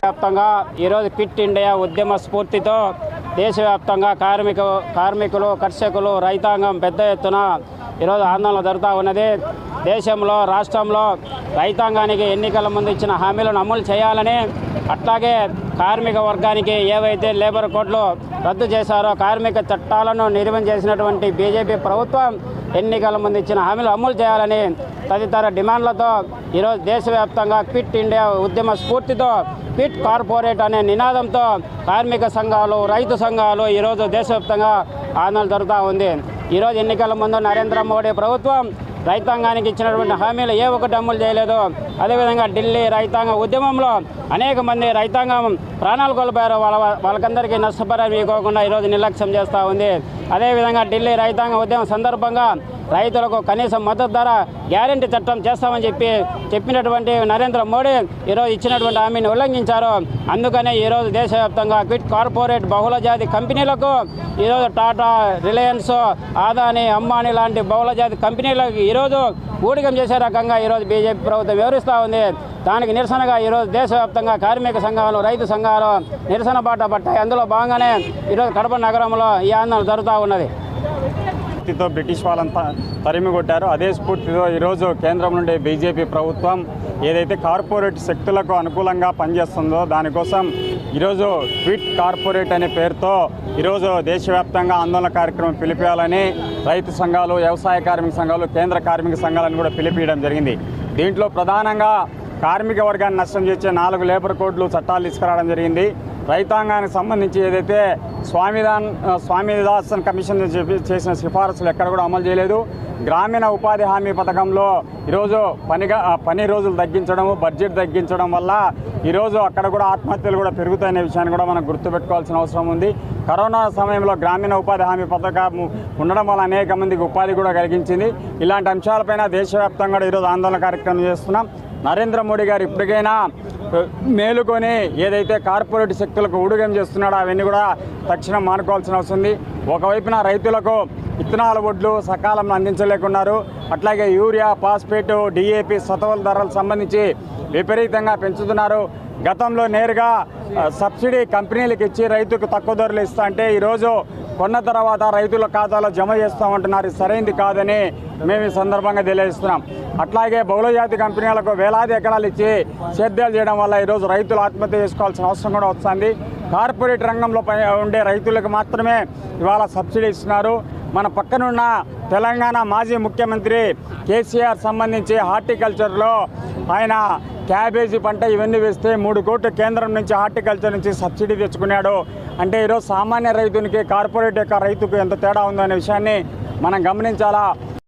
వ్యాప్తంగా ఈరోజు quit India ఉద్యమ స్ఫూర్తితో దేశవ్యాప్తంగా కార్మికులు కర్షకులు రైతాంగం పెద్ద ఎత్తున ఈరోజు ఆందోళన జరుగుతూ ఉన్నది. దేశంలో రాష్ట్రంలో రైతాంగానికి ఎన్నికల ముందు ఇచ్చిన హామీలను అమలు చేయాలని, అట్లాగే కార్మిక వర్గానికి ఏవైతే లేబర్ కోడ్లు రద్దు చేశారో కార్మిక చట్టాలను నిర్వహణ చేసినటువంటి బీజేపీ ప్రభుత్వం ఎన్నికల ముందు ఇచ్చిన హామీలు అమలు చేయాలని తదితర డిమాండ్లతో ఈరోజు దేశవ్యాప్తంగా క్విట్ ఇండియా ఉద్యమ స్ఫూర్తితో క్విట్ కార్పొరేట్ అనే నినాదంతో కార్మిక సంఘాలు రైతు సంఘాలు ఈరోజు దేశవ్యాప్తంగా ఆందోళన జరుగుతూ ఉంది. ఈరోజు ఎన్నికల ముందు నరేంద్ర మోడీ ప్రభుత్వం రైతాంగానికి ఇచ్చినటువంటి హామీలు ఏ ఒక్కటి అమలు చేయలేదు. అదేవిధంగా ఢిల్లీ రైతాంగ ఉద్యమంలో అనేక మంది రైతాంగం ప్రాణాలు కోల్పోయారు. వాళ్ళకందరికీ నష్టపరిహారం ఇవ్వకుండా ఈరోజు నిర్లక్ష్యం చేస్తూ ఉంది. అదేవిధంగా ఢిల్లీ రైతాంగ ఉద్యమం సందర్భంగా రైతులకు కనీస మద్దతు ధర గ్యారెంటీ చట్టం చేస్తామని చెప్పినటువంటి నరేంద్ర మోడీ ఈరోజు ఇచ్చినటువంటి హామీని ఉల్లంఘించారు. అందుకనే ఈరోజు దేశవ్యాప్తంగా క్విట్ కార్పొరేట్ బహుళజాతి కంపెనీలకు ఈరోజు టాటా, రిలయన్స్, అదానీ, అంబానీ లాంటి బహుళజాతి కంపెనీలకు ఈరోజు ఊడిగం చేసే రకంగా ఈరోజు బీజేపీ ప్రభుత్వం వివరిస్తూ ఉంది. దానికి నిరసనగా ఈరోజు దేశవ్యాప్తంగా కార్మిక సంఘాలు రైతు సంఘాలు నిరసన బాట పట్టాయి. అందులో భాగంగానే ఈరోజు కడప నగరంలో ఈ ఆందోళన జరుగుతూ ఉన్నది. స్ఫూర్తితో బ్రిటిష్ వాళ్ళని తరిమి కొట్టారు. అదే స్ఫూర్తితో ఈరోజు కేంద్రం నుండి బీజేపీ ప్రభుత్వం ఏదైతే కార్పొరేట్ శక్తులకు అనుకూలంగా పనిచేస్తుందో దానికోసం ఈరోజు క్విట్ కార్పొరేట్ అనే పేరుతో ఈరోజు దేశవ్యాప్తంగా ఆందోళన కార్యక్రమం పిలిపేయాలని రైతు సంఘాలు, వ్యవసాయ కార్మిక సంఘాలు, కేంద్ర కార్మిక సంఘాలను కూడా పిలిపియడం జరిగింది. దీంట్లో ప్రధానంగా కార్మిక వర్గాన్ని నష్టం చేసే 4 లేబర్ కోడ్లు చట్టాలు తీసుకురావడం జరిగింది. రైతాంగానికి సంబంధించి ఏదైతే స్వామిదాసన్ కమిషన్ చేసిన సిఫారసులు ఎక్కడ కూడా అమలు చేయలేదు. గ్రామీణ ఉపాధి హామీ పథకంలో ఈరోజు పని రోజులు తగ్గించడం, బడ్జెట్ తగ్గించడం వల్ల ఈరోజు అక్కడ కూడా ఆత్మహత్యలు కూడా పెరుగుతాయనే విషయాన్ని కూడా మనం గుర్తుపెట్టుకోవాల్సిన అవసరం ఉంది. కరోనా సమయంలో గ్రామీణ ఉపాధి హామీ పథకం ఉండడం వల్ల అనేక మందికి ఉపాధి కూడా కలిగించింది. ఇలాంటి అంశాలపైన దేశవ్యాప్తంగా ఈరోజు ఆందోళన కార్యక్రమం చేస్తున్నాం. నరేంద్ర మోడీ గారు ఇప్పటికైనా మేలుకొని ఏదైతే కార్పొరేట్ శక్తులకు ఊడిగం చేస్తున్నాడో అవన్నీ కూడా తక్షణం మానుకోవాల్సిన అవసరం ఉంది. ఒకవైపున రైతులకు విత్తనాల వడ్లు సకాలంలో అందించలేకున్నారు. అట్లాగే యూరియా, ఫాస్ఫేట్, డిఏపి సతవల ధరలకు సంబంధించి విపరీతంగా పెంచుతున్నారు. గతంలో నేరుగా సబ్సిడీ కంపెనీలకు ఇచ్చి రైతుకు తక్కువ ధరలు ఇస్తా అంటే ఈరోజు కొన్న తర్వాత రైతుల ఖాతాలో జమ చేస్తామంటున్నారు. సరైనది కాదని మేము ఈ సందర్భంగా తెలియజేస్తున్నాం. అట్లాగే బహుళజాతి కంపెనీలకు వేలాది ఎకరాలు ఇచ్చి సేద్యాలు చేయడం వల్ల ఈరోజు రైతులు ఆత్మహత్య చేసుకోవాల్సిన అవసరం కూడా వస్తుంది. కార్పొరేట్ రంగంలో ఉండే రైతులకు మాత్రమే ఇవాళ సబ్సిడీ ఇస్తున్నారు. మన పక్కనున్న తెలంగాణ మాజీ ముఖ్యమంత్రి కేసీఆర్ సంబంధించి హార్టికల్చర్లో ఆయన క్యాబేజీ పంట ఇవన్నీ వేస్తే 3 కోట్లు కేంద్రం నుంచి హార్టికల్చర్ నుంచి సబ్సిడీ తెచ్చుకున్నాడు. అంటే ఈరోజు సామాన్య రైతునికి కార్పొరేట్ యొక్క రైతుకు ఎంత తేడా ఉందనే విషయాన్ని మనం గమనించాలా.